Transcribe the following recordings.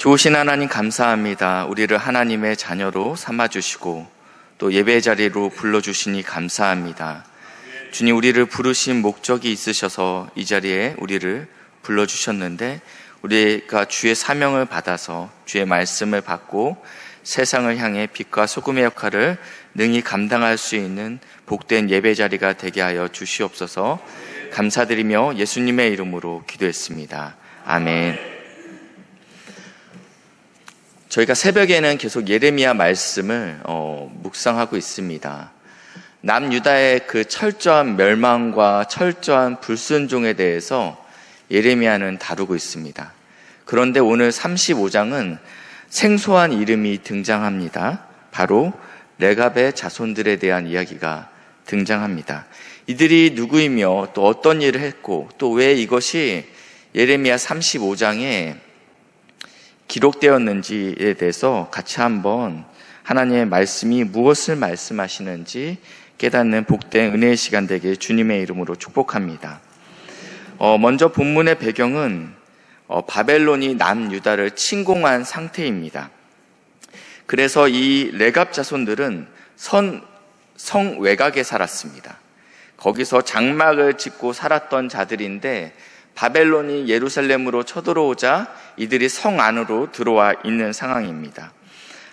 좋으신 하나님 감사합니다. 우리를 하나님의 자녀로 삼아주시고 또 예배 자리로 불러주시니 감사합니다. 주님, 우리를 부르신 목적이 있으셔서 이 자리에 우리를 불러주셨는데 우리가 주의 사명을 받아서 주의 말씀을 받고 세상을 향해 빛과 소금의 역할을 능히 감당할 수 있는 복된 예배 자리가 되게 하여 주시옵소서. 감사드리며 예수님의 이름으로 기도했습니다. 아멘. 저희가 새벽에는 계속 예레미야 말씀을 묵상하고 있습니다. 남유다의 그 철저한 멸망과 철저한 불순종에 대해서 예레미야는 다루고 있습니다. 그런데 오늘 35장은 생소한 이름이 등장합니다. 바로 레갑의 자손들에 대한 이야기가 등장합니다. 이들이 누구이며 또 어떤 일을 했고 또 왜 이것이 예레미야 35장에 기록되었는지에 대해서 같이 한번 하나님의 말씀이 무엇을 말씀하시는지 깨닫는 복된 은혜의 시간 되길 주님의 이름으로 축복합니다. 먼저 본문의 배경은 바벨론이 남유다를 침공한 상태입니다. 그래서 이 레갑 자손들은 성 외곽에 살았습니다. 거기서 장막을 짓고 살았던 자들인데 바벨론이 예루살렘으로 쳐들어오자 이들이 성 안으로 들어와 있는 상황입니다.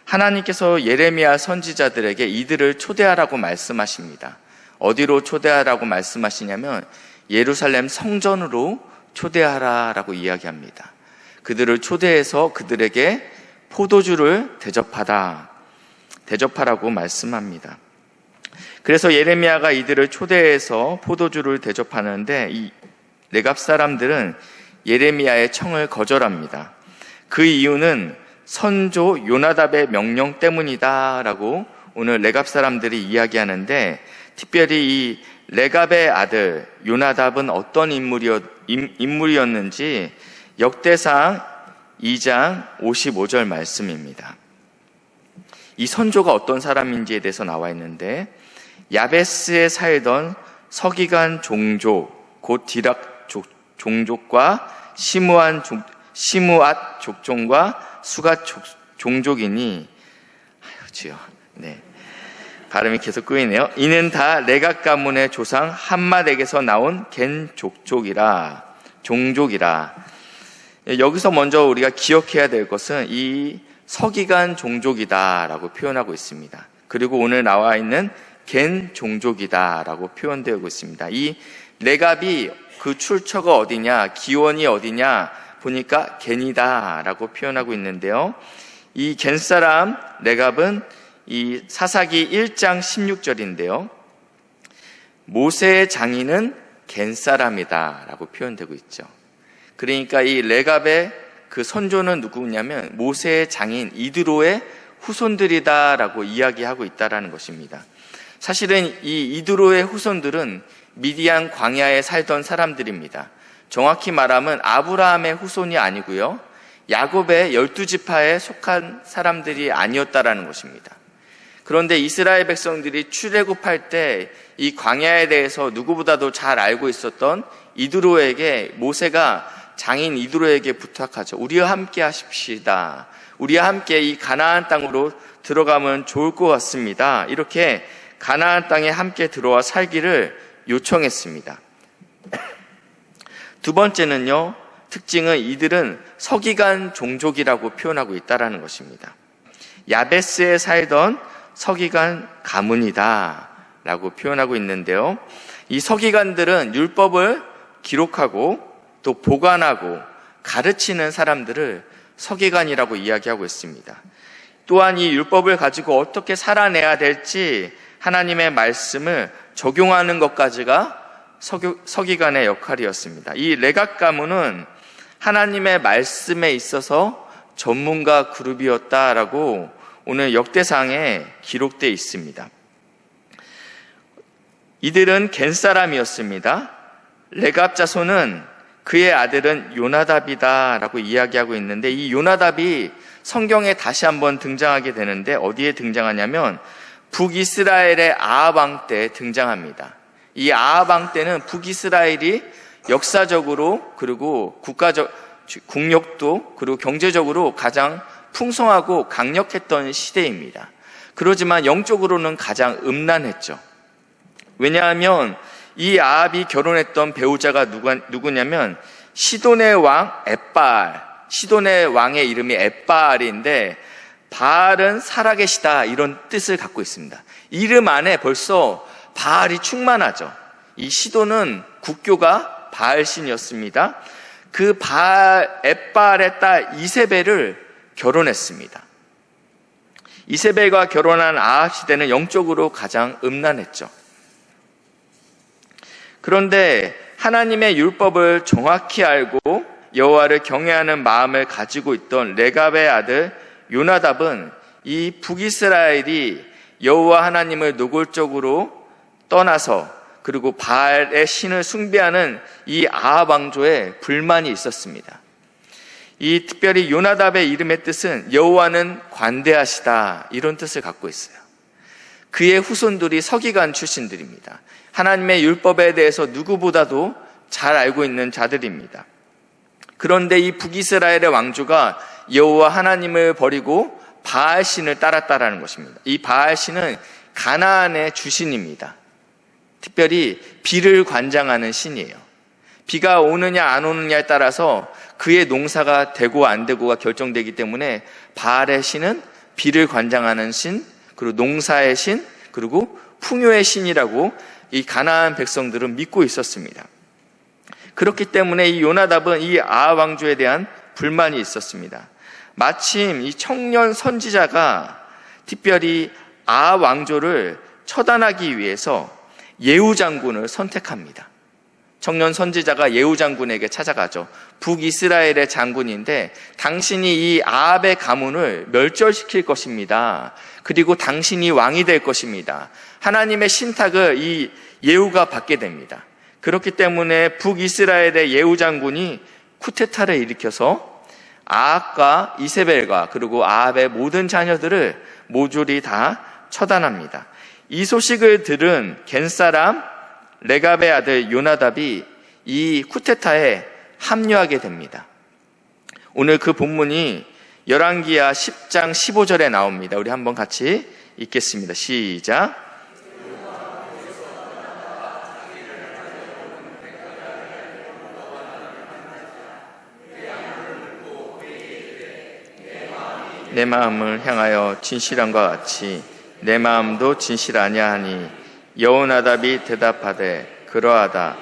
하나님께서 예레미야 선지자들에게 이들을 초대하라고 말씀하십니다. 어디로 초대하라고 말씀하시냐면 예루살렘 성전으로 초대하라라고 이야기합니다. 그들을 초대해서 그들에게 포도주를 대접하라고 말씀합니다. 그래서 예레미야가 이들을 초대해서 포도주를 대접하는데 이 레갑 사람들은 예레미야의 청을 거절합니다. 그 이유는 선조 요나답의 명령 때문이다라고 오늘 레갑 사람들이 이야기하는데, 특별히 이 레갑의 아들 요나답은 어떤 인물이었는지 역대상 2장 55절 말씀입니다. 이 선조가 어떤 사람인지에 대해서 나와 있는데, 야베스에 살던 서기관 종족 곧 디락 종족과 시므앗 족종과 수갓 종족이니, 발음이 계속 꼬이네요. 이는 다 레갑 가문의 조상 함맛에게서 나온 겐 종족이라. 여기서 먼저 우리가 기억해야 될 것은 이 서기관 종족이다라고 표현하고 있습니다. 그리고 오늘 나와 있는 겐 종족이다라고 표현되고 있습니다. 이 레갑이 그 출처가 어디냐, 기원이 어디냐 보니까 겐이다라고 표현하고 있는데요. 이 겐 사람 레갑은 이 사사기 1장 16절인데요. 모세의 장인은 겐 사람이다라고 표현되고 있죠. 그러니까 이 레갑의 그 선조는 누구냐면 모세의 장인 이드로의 후손들이다라고 이야기하고 있다라는 것입니다. 사실은 이 이드로의 후손들은 미디안 광야에 살던 사람들입니다. 정확히 말하면 아브라함의 후손이 아니고요, 야곱의 12지파에 속한 사람들이 아니었다라는 것입니다. 그런데 이스라엘 백성들이 출애굽할 때 이 광야에 대해서 누구보다도 잘 알고 있었던 이드로에게 모세가 장인 이드로에게 부탁하죠. 우리와 함께 하십시다. 우리와 함께 이 가나안 땅으로 들어가면 좋을 것 같습니다. 이렇게 가나안 땅에 함께 들어와 살기를 요청했습니다. 두 번째는요, 특징은 이들은 서기관 종족이라고 표현하고 있다는 것입니다. 야베스에 살던 서기관 가문이다 라고 표현하고 있는데요, 이 서기관들은 율법을 기록하고 또 보관하고 가르치는 사람들을 서기관이라고 이야기하고 있습니다. 또한 이 율법을 가지고 어떻게 살아내야 될지 하나님의 말씀을 적용하는 것까지가 서기관의 역할이었습니다. 이 레갑 가문은 하나님의 말씀에 있어서 전문가 그룹이었다라고 오늘 역대상에 기록되어 있습니다. 이들은 겐 사람이었습니다. 레갑 자손은 그의 아들은 요나답이다라고 이야기하고 있는데, 이 요나답이 성경에 다시 한번 등장하게 되는데 어디에 등장하냐면 북이스라엘의 아합 왕 때 등장합니다. 이 아합 왕 때는 북이스라엘이 역사적으로 그리고 국력도 그리고 경제적으로 가장 풍성하고 강력했던 시대입니다. 그러지만 영적으로는 가장 음란했죠. 왜냐하면 이 아합이 결혼했던 배우자가 누구냐면 시돈의 왕 엣바알, 시돈의 왕의 이름이 엣바알인데 바알은 살아계시다 이런 뜻을 갖고 있습니다. 이름 안에 벌써 바알이 충만하죠. 이 시돈은 국교가 바알신이었습니다. 그 바알, 엣바알의 딸 이세벨을 결혼했습니다. 이세벨과 결혼한 아합 시대는 영적으로 가장 음란했죠. 그런데 하나님의 율법을 정확히 알고 여호와를 경외하는 마음을 가지고 있던 레갑의 아들 요나답은 이 북이스라엘이 여호와 하나님을 노골적으로 떠나서 그리고 바알의 신을 숭배하는 이 아합 왕조에 불만이 있었습니다. 이 특별히 요나답의 이름의 뜻은 여호와는 관대하시다 이런 뜻을 갖고 있어요. 그의 후손들이 서기관 출신들입니다. 하나님의 율법에 대해서 누구보다도 잘 알고 있는 자들입니다. 그런데 이 북이스라엘의 왕조가 여호와 하나님을 버리고 바알신을 따랐다라는 것입니다. 이 바알신은 가나안의 주신입니다. 특별히 비를 관장하는 신이에요. 비가 오느냐 안 오느냐에 따라서 그의 농사가 되고 안 되고가 결정되기 때문에 바알의 신은 비를 관장하는 신, 그리고 농사의 신, 그리고 풍요의 신이라고 이 가나안 백성들은 믿고 있었습니다. 그렇기 때문에 이 요나답은 이 아합 왕조에 대한 불만이 있었습니다. 마침 이 청년 선지자가 특별히 아합 왕조를 처단하기 위해서 예후 장군을 선택합니다. 청년 선지자가 예후 장군에게 찾아가죠. 북이스라엘의 장군인데 당신이 이 아합의 가문을 멸절시킬 것입니다. 그리고 당신이 왕이 될 것입니다. 하나님의 신탁을 이 예후가 받게 됩니다. 그렇기 때문에 북이스라엘의 예후 장군이 쿠데타를 일으켜서 아합과 이세벨과 그리고 아합의 모든 자녀들을 모조리 다 처단합니다. 이 소식을 들은 겐사람 레갑의 아들 요나답이 이 쿠데타에 합류하게 됩니다. 오늘 그 본문이 열왕기하 10장 15절에 나옵니다. 우리 한번 같이 읽겠습니다. 시작. 내 마음을 향하여 진실함과 같이 내 마음도 진실하냐 하니 여호나답이 대답하되 그러하다.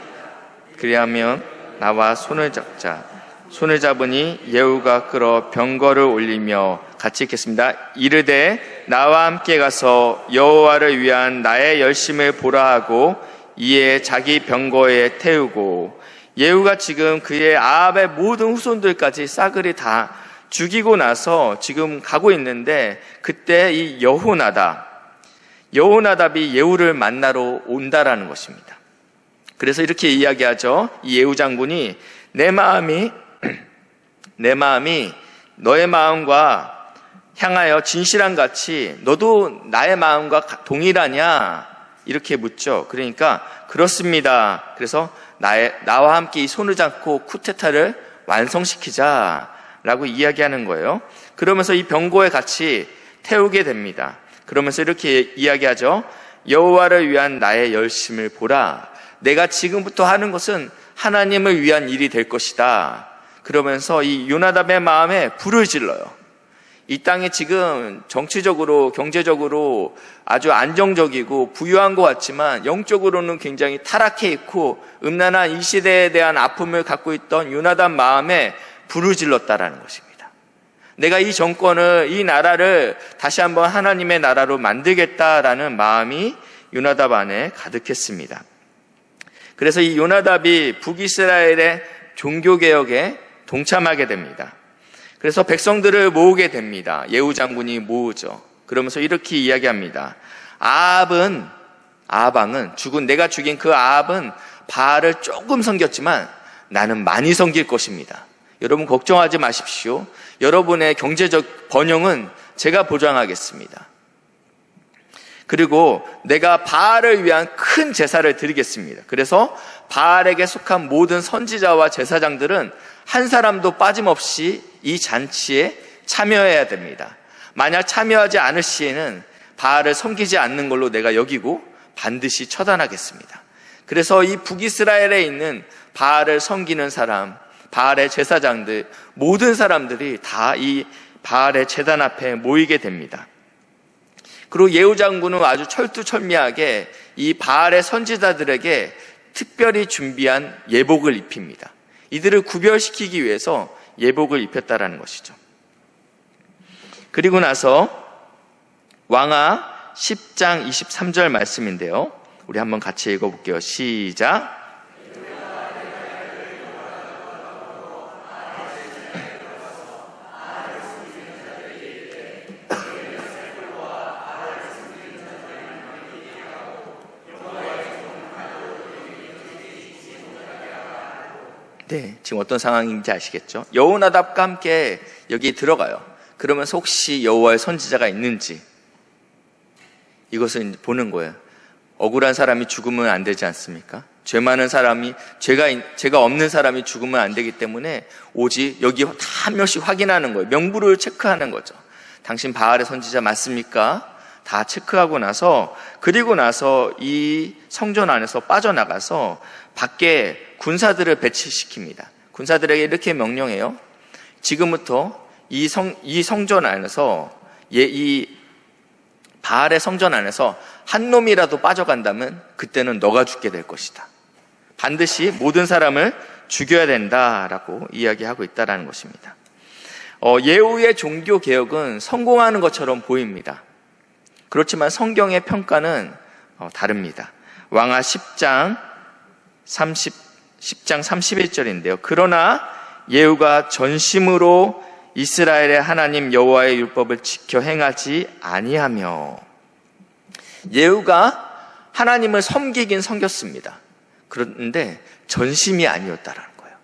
그리하면 나와 손을 잡자. 손을 잡으니 예후가 끌어 병거를 올리며 같이 읽겠습니다. 이르되 나와 함께 가서 여호와를 위한 나의 열심을 보라 하고 이에 자기 병거에 태우고 예후가 지금 그의 아합의 모든 후손들까지 싸그리 다 죽이고 나서 지금 가고 있는데 그때 이 여호나답이 예후를 만나러 온다라는 것입니다. 그래서 이렇게 이야기하죠. 이 예후 장군이 내 마음이 너의 마음과 향하여 진실한 같이 너도 나의 마음과 동일하냐? 이렇게 묻죠. 그러니까 그렇습니다. 그래서 나와 함께 이 손을 잡고 쿠데타를 완성시키자라고 이야기하는 거예요. 그러면서 이 병거에 같이 태우게 됩니다. 그러면서 이렇게 이야기하죠. 여호와를 위한 나의 열심을 보라. 내가 지금부터 하는 것은 하나님을 위한 일이 될 것이다. 그러면서 이 요나답의 마음에 불을 질러요. 이 땅에 지금 정치적으로 경제적으로 아주 안정적이고 부유한 것 같지만 영적으로는 굉장히 타락해 있고 음란한 이 시대에 대한 아픔을 갖고 있던 요나답 마음에 불을 질렀다라는 것입니다. 내가 이 정권을, 이 나라를 다시 한번 하나님의 나라로 만들겠다라는 마음이 요나답 안에 가득했습니다. 그래서 이 요나답이 북이스라엘의 종교개혁에 동참하게 됩니다. 그래서 백성들을 모으게 됩니다. 예후 장군이 모으죠. 그러면서 이렇게 이야기합니다. 아합 왕은 내가 죽인 그 아합은 바알을 조금 섬겼지만 나는 많이 섬길 것입니다. 여러분 걱정하지 마십시오. 여러분의 경제적 번영은 제가 보장하겠습니다. 그리고 내가 바알을 위한 큰 제사를 드리겠습니다. 그래서 바알에게 속한 모든 선지자와 제사장들은 한 사람도 빠짐없이 이 잔치에 참여해야 됩니다. 만약 참여하지 않을 시에는 바알을 섬기지 않는 걸로 내가 여기고 반드시 처단하겠습니다. 그래서 이 북이스라엘에 있는 바알을 섬기는 사람, 바알의 제사장들, 모든 사람들이 다 이 바알의 제단 앞에 모이게 됩니다. 그리고 예후 장군은 아주 철두철미하게 이 바알의 선지자들에게 특별히 준비한 예복을 입힙니다. 이들을 구별시키기 위해서 예복을 입혔다라는 것이죠. 그리고 나서 왕하 10장 23절 말씀인데요. 우리 한번 같이 읽어볼게요. 시작. 네, 지금 어떤 상황인지 아시겠죠? 여호나답과 함께 여기 들어가요. 그러면서 혹시 여호와의 선지자가 있는지 이것을 보는 거예요. 억울한 사람이 죽으면 안 되지 않습니까? 죄 많은 사람이, 죄가 없는 사람이 죽으면 안 되기 때문에 오직 여기 다 한 명씩 확인하는 거예요. 명부를 체크하는 거죠. 당신 바알의 선지자 맞습니까? 다 체크하고 나서, 그리고 나서 이 성전 안에서 빠져나가서 밖에 군사들을 배치시킵니다. 군사들에게 이렇게 명령해요. 지금부터 이 성전 안에서, 이 바알의 성전 안에서 한 놈이라도 빠져간다면 그때는 너가 죽게 될 것이다. 반드시 모든 사람을 죽여야 된다라고 이야기하고 있다는 것입니다. 예후의 종교개혁은 성공하는 것처럼 보입니다. 그렇지만 성경의 평가는 다릅니다. 왕하 10장 31절인데요. 그러나 예후가 전심으로 이스라엘의 하나님 여호와의 율법을 지켜 행하지 아니하며, 예후가 하나님을 섬기긴 섬겼습니다. 그런데 전심이 아니었다라는 거예요.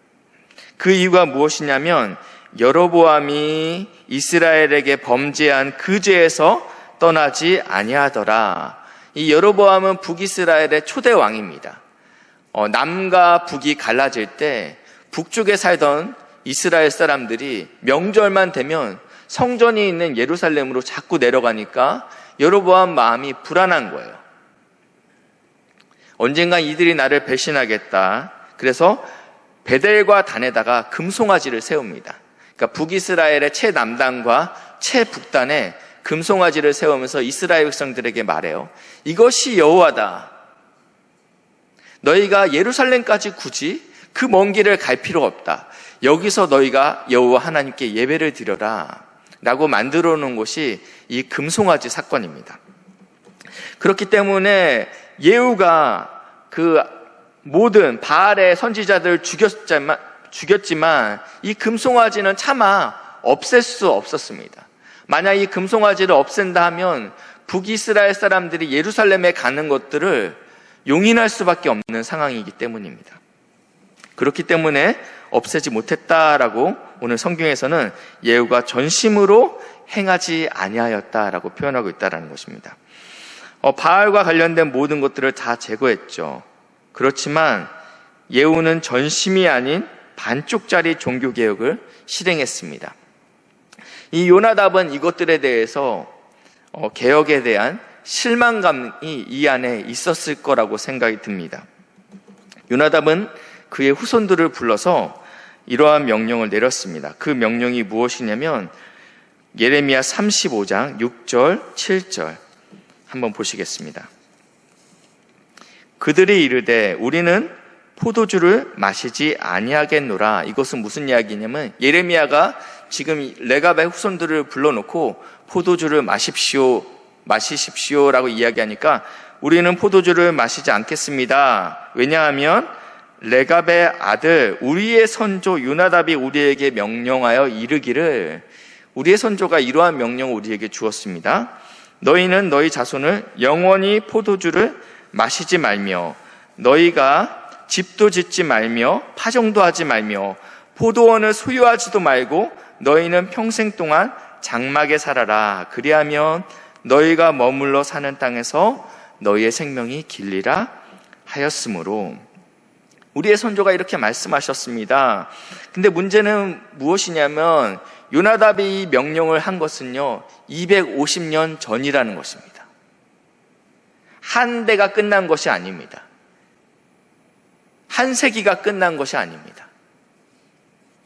그 이유가 무엇이냐면 여로보암이 이스라엘에게 범죄한 그 죄에서 떠나지 아니하더라. 이 여로보암은 북이스라엘의 초대 왕입니다. 남과 북이 갈라질 때 북쪽에 살던 이스라엘 사람들이 명절만 되면 성전이 있는 예루살렘으로 자꾸 내려가니까 여로보암 마음이 불안한 거예요. 언젠가 이들이 나를 배신하겠다. 그래서 베델과 단에다가 금송아지를 세웁니다. 그러니까 북이스라엘의 최남단과 최북단에 금송아지를 세우면서 이스라엘 백성들에게 말해요. 이것이 여호와다. 너희가 예루살렘까지 굳이 그 먼 길을 갈 필요 없다. 여기서 너희가 여호와 하나님께 예배를 드려라 라고 만들어 놓은 것이 이 금송아지 사건입니다. 그렇기 때문에 예후가 그 모든 바알의 선지자들을 죽였지만 이 금송아지는 차마 없앨 수 없었습니다. 만약 이 금송아지를 없앤다 하면 북이스라엘 사람들이 예루살렘에 가는 것들을 용인할 수밖에 없는 상황이기 때문입니다. 그렇기 때문에 없애지 못했다라고 오늘 성경에서는 예후가 전심으로 행하지 아니하였다라고 표현하고 있다는 것입니다. 바알과 관련된 모든 것들을 다 제거했죠. 그렇지만 예후는 전심이 아닌 반쪽짜리 종교개혁을 실행했습니다. 이 요나답은 이것들에 대해서 개혁에 대한 실망감이 이 안에 있었을 거라고 생각이 듭니다. 요나답은 그의 후손들을 불러서 이러한 명령을 내렸습니다. 그 명령이 무엇이냐면 예레미야 35장 6절 7절 한번 보시겠습니다. 그들이 이르되 우리는 포도주를 마시지 아니하겠노라. 이것은 무슨 이야기냐면 예레미야가 지금 레갑의 후손들을 불러놓고 포도주를 마시십시오라고 이야기하니까 우리는 포도주를 마시지 않겠습니다. 왜냐하면 레갑의 아들 우리의 선조 요나답이 우리에게 명령하여 이르기를, 우리의 선조가 이러한 명령을 우리에게 주었습니다. 너희는 너희 자손을 영원히 포도주를 마시지 말며 너희가 집도 짓지 말며 파종도 하지 말며 포도원을 소유하지도 말고 너희는 평생 동안 장막에 살아라. 그리하면 너희가 머물러 사는 땅에서 너희의 생명이 길리라 하였으므로. 우리의 선조가 이렇게 말씀하셨습니다. 근데 문제는 무엇이냐면 요나답이 명령을 한 것은요 250년 전이라는 것입니다. 한 대가 끝난 것이 아닙니다. 한 세기가 끝난 것이 아닙니다.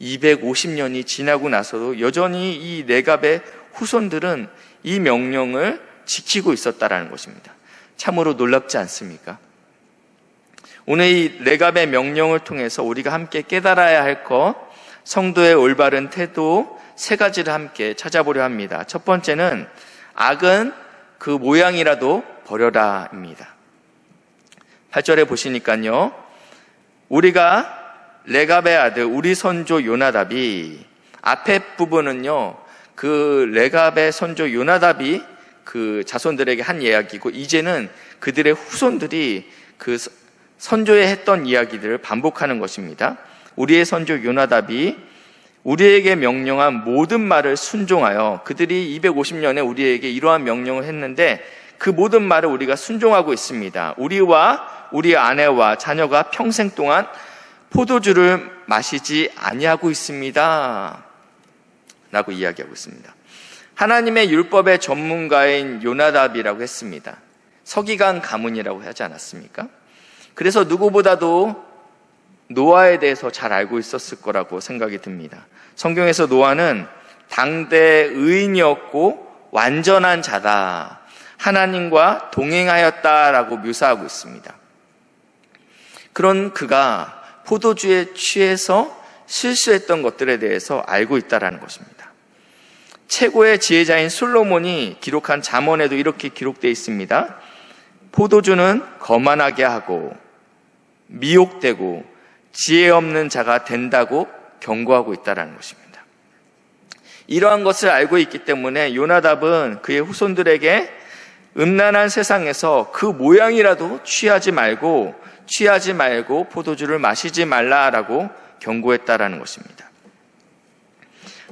250년이 지나고 나서도 여전히 이 레갑의 후손들은 이 명령을 지키고 있었다라는 것입니다. 참으로 놀랍지 않습니까? 오늘 이 레갑의 명령을 통해서 우리가 함께 깨달아야 할 것, 성도의 올바른 태도 세 가지를 함께 찾아보려 합니다. 첫 번째는 악은 그 모양이라도 버려라입니다. 8절에 보시니까요, 우리가 레갑의 아들 우리 선조 요나답이, 앞에 부분은요 그 레갑의 선조 요나답이 그 자손들에게 한 이야기고, 이제는 그들의 후손들이 그 선조에 했던 이야기들을 반복하는 것입니다. 우리의 선조 요나답이 우리에게 명령한 모든 말을 순종하여, 그들이 250년에 우리에게 이러한 명령을 했는데 그 모든 말을 우리가 순종하고 있습니다. 우리와 우리 아내와 자녀가 평생 동안 포도주를 마시지 아니하고 있습니다 라고 이야기하고 있습니다. 하나님의 율법의 전문가인 요나답이라고 했습니다. 서기관 가문이라고 하지 않았습니까? 그래서 누구보다도 노아에 대해서 잘 알고 있었을 거라고 생각이 듭니다. 성경에서 노아는 당대 의인이었고 완전한 자다, 하나님과 동행하였다라고 묘사하고 있습니다. 그런 그가 포도주에 취해서 실수했던 것들에 대해서 알고 있다라는 것입니다. 최고의 지혜자인 솔로몬이 기록한 잠언에도 이렇게 기록되어 있습니다. 포도주는 거만하게 하고 미혹되고 지혜 없는 자가 된다고 경고하고 있다는 것입니다. 이러한 것을 알고 있기 때문에 요나답은 그의 후손들에게 음란한 세상에서 그 모양이라도 취하지 말고 포도주를 마시지 말라라고 경고했다라는 것입니다.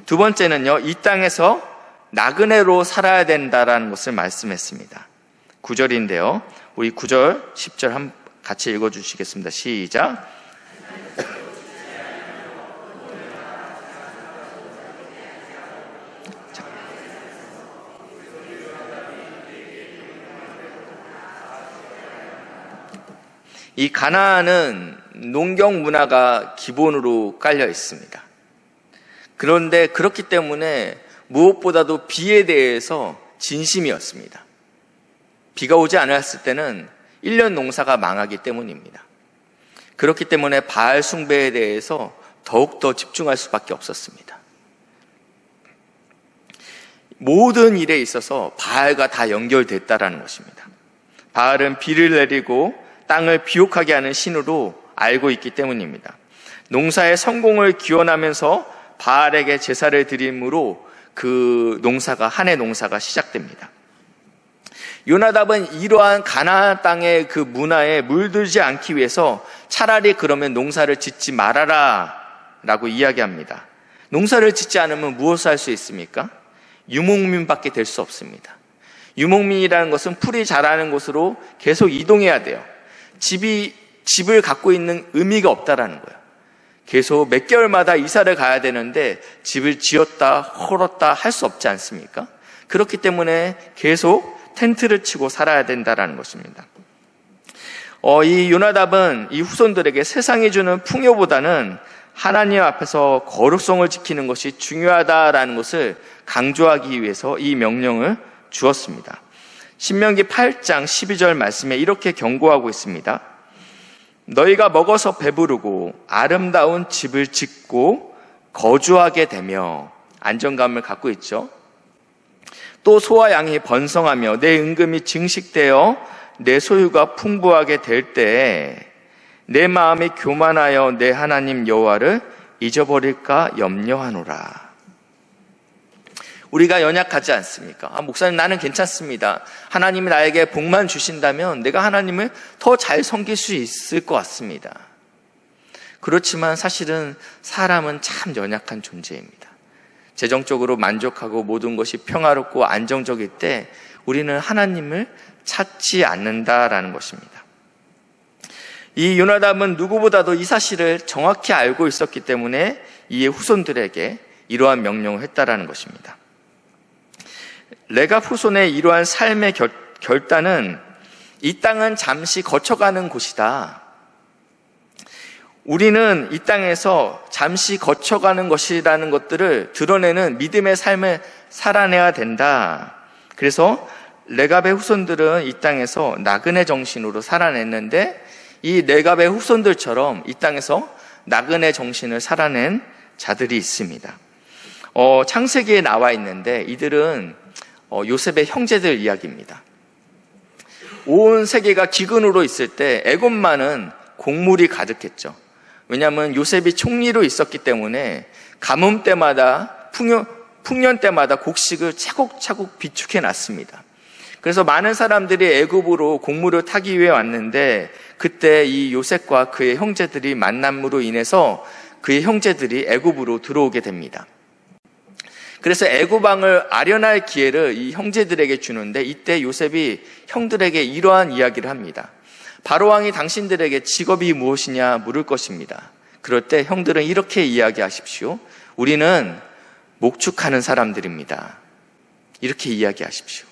두 번째는요, 이 땅에서 나그네로 살아야 된다라는 것을 말씀했습니다. 9절인데요. 우리 9절, 10절 같이 읽어주시겠습니다. 시작. 이 가나안은 농경 문화가 기본으로 깔려 있습니다. 그런데 그렇기 때문에 무엇보다도 비에 대해서 진심이었습니다. 비가 오지 않았을 때는 1년 농사가 망하기 때문입니다. 그렇기 때문에 바알 숭배에 대해서 더욱더 집중할 수밖에 없었습니다. 모든 일에 있어서 바알과 다 연결됐다라는 것입니다. 바알은 비를 내리고 땅을 비옥하게 하는 신으로 알고 있기 때문입니다. 농사의 성공을 기원하면서 바알에게 제사를 드림으로 그 농사가, 한 해 농사가 시작됩니다. 요나답은 이러한 가나안 땅의 그 문화에 물들지 않기 위해서 차라리 그러면 농사를 짓지 말아라 라고 이야기합니다. 농사를 짓지 않으면 무엇을 할 수 있습니까? 유목민밖에 될 수 없습니다. 유목민이라는 것은 풀이 자라는 곳으로 계속 이동해야 돼요. 집을 갖고 있는 의미가 없다라는 거예요. 계속 몇 개월마다 이사를 가야 되는데 집을 지었다 헐었다 할 수 없지 않습니까? 그렇기 때문에 계속 텐트를 치고 살아야 된다라는 것입니다. 이 요나답은 이 후손들에게 세상이 주는 풍요보다는 하나님 앞에서 거룩성을 지키는 것이 중요하다라는 것을 강조하기 위해서 이 명령을 주었습니다. 신명기 8장 12절 말씀에 이렇게 경고하고 있습니다. 너희가 먹어서 배부르고 아름다운 집을 짓고 거주하게 되며, 안정감을 갖고 있죠. 또 소와 양이 번성하며 내 은금이 증식되어 내 소유가 풍부하게 될 때에 내 마음이 교만하여 내 하나님 여호와를 잊어버릴까 염려하노라. 우리가 연약하지 않습니까? 목사님, 나는 괜찮습니다. 하나님이 나에게 복만 주신다면 내가 하나님을 더 잘 섬길 수 있을 것 같습니다. 그렇지만 사실은 사람은 참 연약한 존재입니다. 재정적으로 만족하고 모든 것이 평화롭고 안정적일 때 우리는 하나님을 찾지 않는다라는 것입니다. 이 요나답은 누구보다도 이 사실을 정확히 알고 있었기 때문에 이의 후손들에게 이러한 명령을 했다라는 것입니다. 레갑 후손의 이러한 삶의 결단은 이 땅은 잠시 거쳐가는 곳이다. 우리는 이 땅에서 잠시 거쳐가는 것이라는 것들을 드러내는 믿음의 삶을 살아내야 된다. 그래서 레갑의 후손들은 이 땅에서 나그네 정신으로 살아냈는데 이 레갑의 후손들처럼 이 땅에서 나그네 정신을 살아낸 자들이 있습니다. 창세기에 나와 있는데 이들은 요셉의 형제들 이야기입니다. 온 세계가 기근으로 있을 때 애굽만은 곡물이 가득했죠. 왜냐하면 요셉이 총리로 있었기 때문에 가뭄 때마다 풍년 때마다 곡식을 차곡차곡 비축해 놨습니다. 그래서 많은 사람들이 애굽으로 곡물을 타기 위해 왔는데 그때 이 요셉과 그의 형제들이 만남으로 인해서 그의 형제들이 애굽으로 들어오게 됩니다. 그래서 애굽 왕을 아련할 기회를 이 형제들에게 주는데 이때 요셉이 형들에게 이러한 이야기를 합니다. 바로 왕이 당신들에게 직업이 무엇이냐 물을 것입니다. 그럴 때 형들은 이렇게 이야기하십시오. 우리는 목축하는 사람들입니다. 이렇게 이야기하십시오.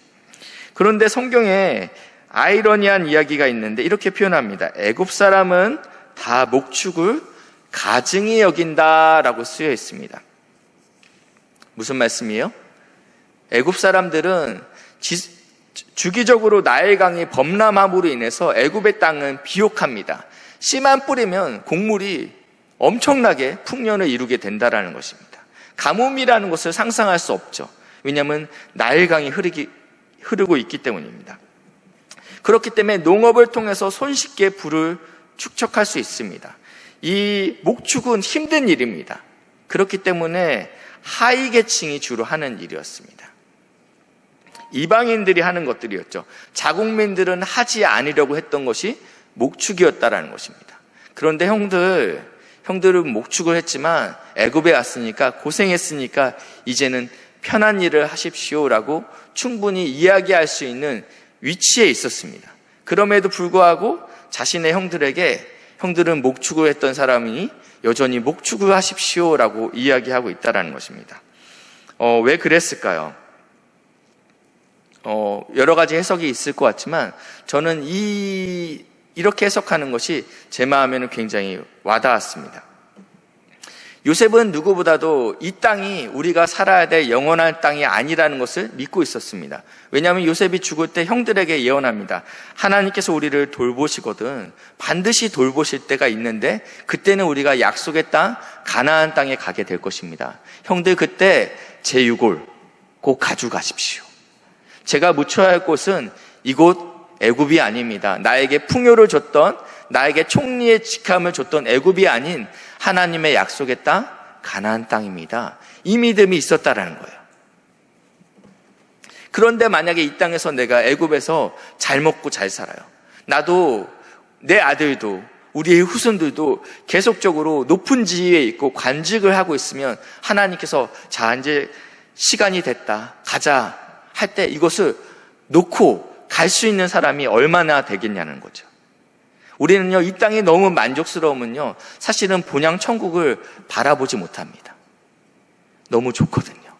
그런데 성경에 아이러니한 이야기가 있는데 이렇게 표현합니다. 애굽 사람은 다 목축을 가증히 여긴다라고 쓰여 있습니다. 무슨 말씀이에요? 애굽 사람들은 주기적으로 나일강이 범람함으로 인해서 애굽의 땅은 비옥합니다. 씨만 뿌리면 곡물이 엄청나게 풍년을 이루게 된다는 것입니다. 가뭄이라는 것을 상상할 수 없죠. 왜냐하면 나일강이 흐르고 있기 때문입니다. 그렇기 때문에 농업을 통해서 손쉽게 부를 축적할 수 있습니다. 이 목축은 힘든 일입니다. 그렇기 때문에 하위 계층이 주로 하는 일이었습니다. 이방인들이 하는 것들이었죠. 자국민들은 하지 않으려고 했던 것이 목축이었다라는 것입니다. 그런데 형들은 목축을 했지만 애굽에 왔으니까 고생했으니까 이제는 편한 일을 하십시오라고 충분히 이야기할 수 있는 위치에 있었습니다. 그럼에도 불구하고 자신의 형들은 목축을 했던 사람이니 여전히 목축을 하십시오라고 이야기하고 있다는 것입니다. 왜 그랬을까요? 여러 가지 해석이 있을 것 같지만 저는 이렇게 해석하는 것이 제 마음에는 굉장히 와닿았습니다. 요셉은 누구보다도 이 땅이 우리가 살아야 될 영원한 땅이 아니라는 것을 믿고 있었습니다. 왜냐하면 요셉이 죽을 때 형들에게 예언합니다. 하나님께서 우리를 돌보시거든 반드시 돌보실 때가 있는데 그때는 우리가 약속의 땅 가나안 땅에 가게 될 것입니다. 형들 그때 제 유골 꼭 가져가십시오. 제가 묻혀야 할 곳은 이곳 애굽이 아닙니다. 나에게 풍요를 줬던 나에게 총리의 직함을 줬던 애굽이 아닌 하나님의 약속의 땅 가나안 땅입니다. 이 믿음이 있었다라는 거예요. 그런데 만약에 이 땅에서 내가 애굽에서 잘 먹고 잘 살아요. 나도 내 아들도 우리의 후손들도 계속적으로 높은 지위에 있고 관직을 하고 있으면 하나님께서 자 이제 시간이 됐다 가자 할 때 이것을 놓고 갈 수 있는 사람이 얼마나 되겠냐는 거죠. 우리는요, 이 땅이 너무 만족스러우면요, 사실은 본향 천국을 바라보지 못합니다. 너무 좋거든요.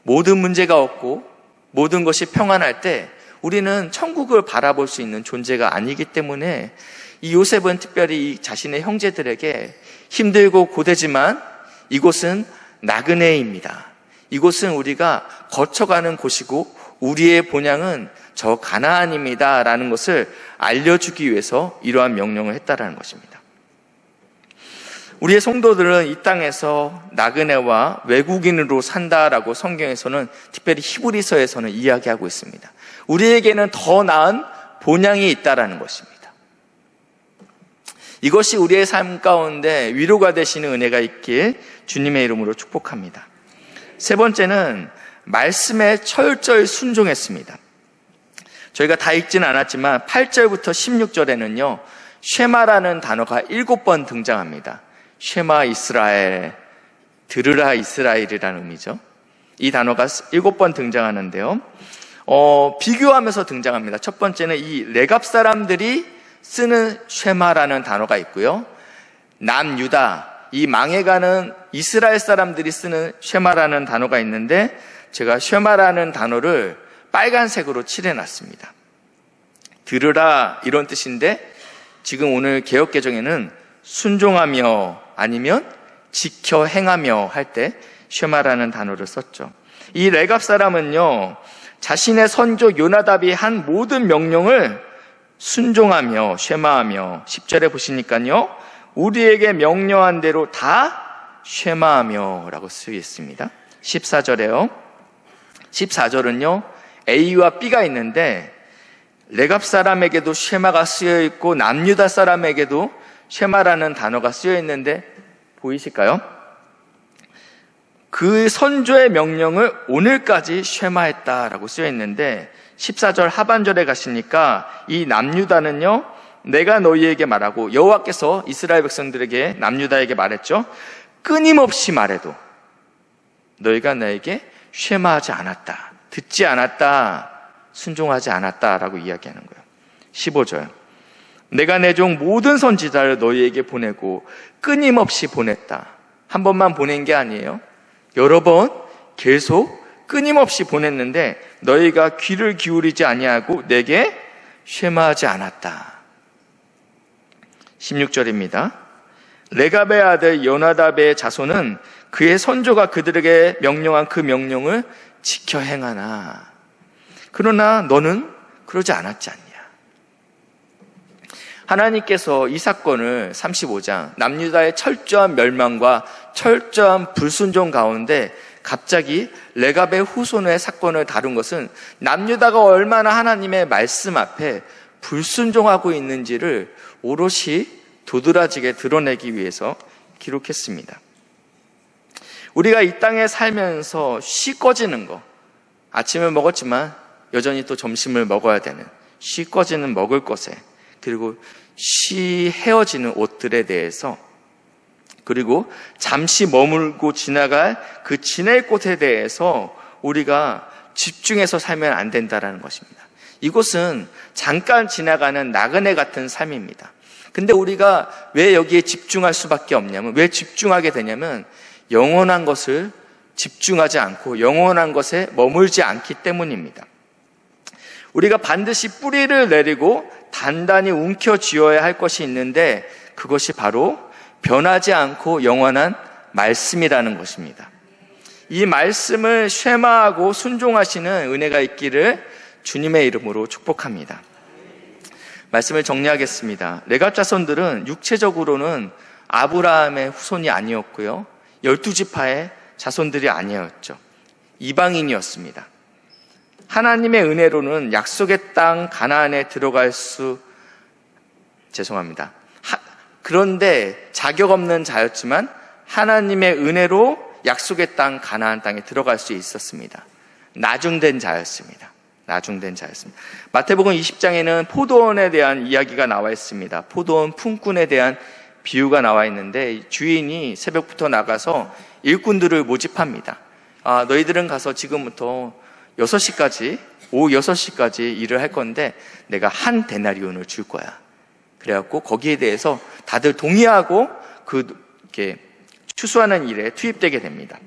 모든 문제가 없고 모든 것이 평안할 때 우리는 천국을 바라볼 수 있는 존재가 아니기 때문에 이 요셉은 특별히 자신의 형제들에게 힘들고 고되지만 이곳은 나그네입니다. 이곳은 우리가 거쳐가는 곳이고 우리의 본향은 저 가나안입니다 라는 것을 알려주기 위해서 이러한 명령을 했다라는 것입니다. 우리의 성도들은 이 땅에서 나그네와 외국인으로 산다라고 성경에서는 특별히 히브리서에서는 이야기하고 있습니다. 우리에게는 더 나은 본향이 있다라는 것입니다. 이것이 우리의 삶 가운데 위로가 되시는 은혜가 있길 주님의 이름으로 축복합니다. 세 번째는 말씀에 철저히 순종했습니다. 저희가 다 읽지는 않았지만 8절부터 16절에는요 쉐마라는 단어가 7번 등장합니다. 쉐마 이스라엘, 들으라 이스라엘이라는 의미죠. 이 단어가 7번 등장하는데요 비교하면서 등장합니다. 첫 번째는 이 레갑 사람들이 쓰는 쉐마라는 단어가 있고요 남유다, 이 망해가는 이스라엘 사람들이 쓰는 쉐마라는 단어가 있는데 제가 쉐마라는 단어를 빨간색으로 칠해놨습니다. 들으라 이런 뜻인데 지금 오늘 개역개정에는 순종하며 아니면 지켜 행하며 할 때 쉐마라는 단어를 썼죠. 이 레갑 사람은요, 자신의 선조 요나답이 한 모든 명령을 순종하며 쉐마하며 10절에 보시니까요, 우리에게 명령한 대로 다 쉐마하며 라고 쓰여 있습니다. 14절에요. 14절은요, A와 B가 있는데 레갑 사람에게도 쉐마가 쓰여 있고 남유다 사람에게도 쉐마라는 단어가 쓰여 있는데 보이실까요? 그 선조의 명령을 오늘까지 쉐마했다라고 쓰여 있는데 14절 하반절에 가시니까 이 남유다는요, 내가 너희에게 말하고 여호와께서 이스라엘 백성들에게 남유다에게 말했죠. 끊임없이 말해도 너희가 나에게 쉐마하지 않았다, 듣지 않았다, 순종하지 않았다라고 이야기하는 거예요. 15절 내가 내 종 모든 선지자를 너희에게 보내고 끊임없이 보냈다. 한 번만 보낸 게 아니에요. 여러 번 계속 끊임없이 보냈는데 너희가 귀를 기울이지 아니하고 내게 쉐마하지 않았다. 16절입니다. 레갑의 아들 요나답의 자손은 그의 선조가 그들에게 명령한 그 명령을 지켜 행하나 그러나 너는 그러지 않았지 않냐. 하나님께서 이 사건을 35장 남유다의 철저한 멸망과 철저한 불순종 가운데 갑자기 레갑의 후손의 사건을 다룬 것은 남유다가 얼마나 하나님의 말씀 앞에 불순종하고 있는지를 오롯이 도드라지게 드러내기 위해서 기록했습니다. 우리가 이 땅에 살면서 쉬 꺼지는 거, 아침을 먹었지만 여전히 또 점심을 먹어야 되는 쉬 꺼지는 먹을 것에, 그리고 쉬 헤어지는 옷들에 대해서, 그리고 잠시 머물고 지나갈 그 지낼 곳에 대해서 우리가 집중해서 살면 안 된다는 것입니다. 이곳은 잠깐 지나가는 나그네 같은 삶입니다. 근데 우리가 왜 여기에 집중할 수밖에 없냐면, 왜 집중하게 되냐면 영원한 것을 집중하지 않고 영원한 것에 머물지 않기 때문입니다. 우리가 반드시 뿌리를 내리고 단단히 움켜쥐어야 할 것이 있는데 그것이 바로 변하지 않고 영원한 말씀이라는 것입니다. 이 말씀을 쉐마하고 순종하시는 은혜가 있기를 주님의 이름으로 축복합니다. 말씀을 정리하겠습니다. 레갑 자손들은 육체적으로는 아브라함의 후손이 아니었고요, 12지파의 자손들이 아니었죠. 이방인이었습니다. 하나님의 은혜로는 약속의 땅 가나안에 들어갈 수, 그런데 자격 없는 자였지만 하나님의 은혜로 약속의 땅 가나안 땅에 들어갈 수 있었습니다. 나중된 자였습니다. 마태복음 20장에는 포도원에 대한 이야기가 나와 있습니다. 포도원 품꾼에 대한 비유가 나와 있는데 주인이 새벽부터 나가서 일꾼들을 모집합니다. 너희들은 가서 지금부터 6시까지, 오후 6시까지 일을 할 건데 내가 한 데나리온을 줄 거야. 그래갖고 거기에 대해서 다들 동의하고 이렇게 추수하는 일에 투입되게 됩니다.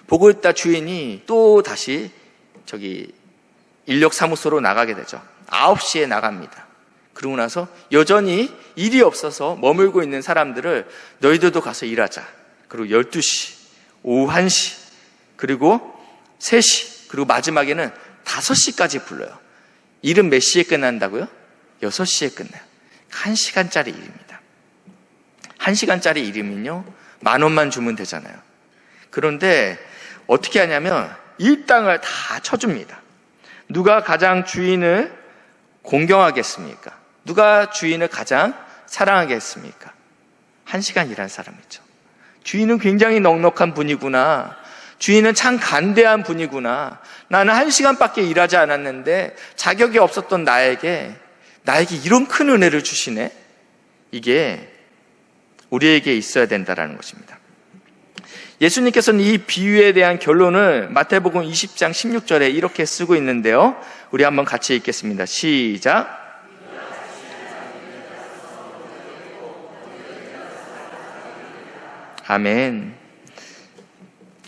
보고 있다 주인이 또 다시 인력사무소로 나가게 되죠. 9시에 나갑니다. 그러고 나서 여전히 일이 없어서 머물고 있는 사람들을 너희들도 가서 일하자. 그리고 12시, 오후 1시, 그리고 3시, 그리고 마지막에는 5시까지 불러요. 일은 몇 시에 끝난다고요? 6시에 끝나요. 1시간짜리 일입니다. 1시간짜리 일이면요, 10,000원만 주면 되잖아요. 그런데 어떻게 하냐면 일당을 다 쳐줍니다. 누가 가장 주인을 공경하겠습니까? 누가 주인을 가장 사랑하겠습니까? 1시간 일한 사람이죠. 주인은 굉장히 넉넉한 분이구나. 주인은 참 간대한 분이구나. 나는 1시간밖에 일하지 않았는데 자격이 없었던 나에게 이런 큰 은혜를 주시네. 이게 우리에게 있어야 된다는 것입니다. 예수님께서는 이 비유에 대한 결론을 마태복음 20장 16절에 이렇게 쓰고 있는데요, 우리 한번 같이 읽겠습니다. 시작. 아멘.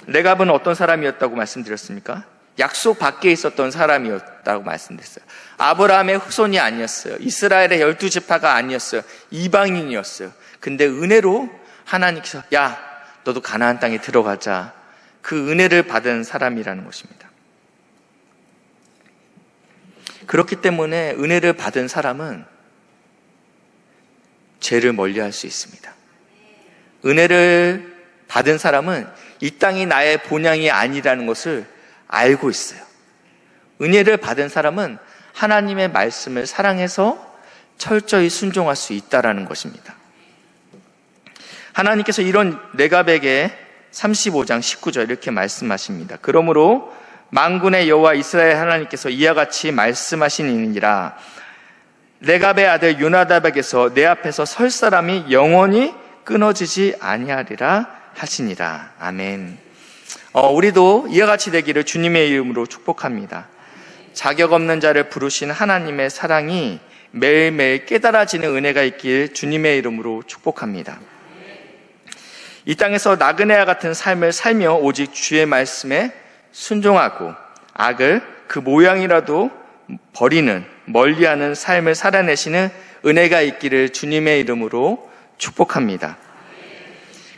레갑은 어떤 사람이었다고 말씀드렸습니까? 약속 밖에 있었던 사람이었다고 말씀드렸어요. 아브라함의 후손이 아니었어요. 이스라엘의 12지파가 아니었어요. 이방인이었어요. 근데 은혜로 하나님께서 야, 너도 가나안 땅에 들어가자. 그 은혜를 받은 사람이라는 것입니다. 그렇기 때문에 은혜를 받은 사람은 죄를 멀리할 수 있습니다. 은혜를 받은 사람은 이 땅이 나의 본향이 아니라는 것을 알고 있어요. 은혜를 받은 사람은 하나님의 말씀을 사랑해서 철저히 순종할 수 있다라는 것입니다. 하나님께서 이런 레갑에게 35장 19절 이렇게 말씀하십니다. 그러므로 만군의 여호와 이스라엘 하나님께서 이와 같이 말씀하시니라. 레갑의 아들 요나답에게서 내 앞에서 설 사람이 영원히 끊어지지 아니하리라 하시니라. 아멘. 우리도 이와 같이 되기를 주님의 이름으로 축복합니다. 자격 없는 자를 부르신 하나님의 사랑이 매일매일 깨달아지는 은혜가 있길 주님의 이름으로 축복합니다. 이 땅에서 나그네와 같은 삶을 살며 오직 주의 말씀에 순종하고 악을 그 모양이라도 버리는 멀리하는 삶을 살아내시는 은혜가 있기를 주님의 이름으로 축복합니다.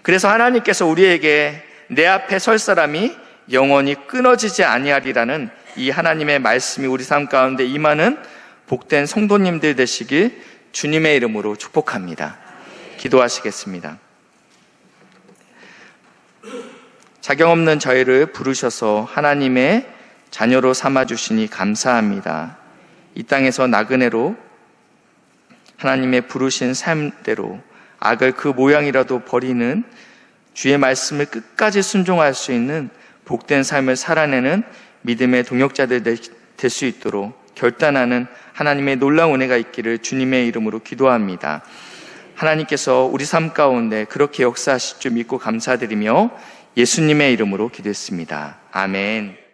그래서 하나님께서 우리에게 내 앞에 설 사람이 영원히 끊어지지 아니하리라는 이 하나님의 말씀이 우리 삶 가운데 임하는 복된 성도님들 되시길 주님의 이름으로 축복합니다. 기도하시겠습니다. 자격 없는 저희를 부르셔서 하나님의 자녀로 삼아주시니 감사합니다. 이 땅에서 나그네로 하나님의 부르신 삶대로 악을 그 모양이라도 버리는 주의 말씀을 끝까지 순종할 수 있는 복된 삶을 살아내는 믿음의 동역자들 될 수 있도록 결단하는 하나님의 놀라운 은혜가 있기를 주님의 이름으로 기도합니다. 하나님께서 우리 삶 가운데 그렇게 역사하실 줄 믿고 감사드리며 예수님의 이름으로 기도했습니다. 아멘.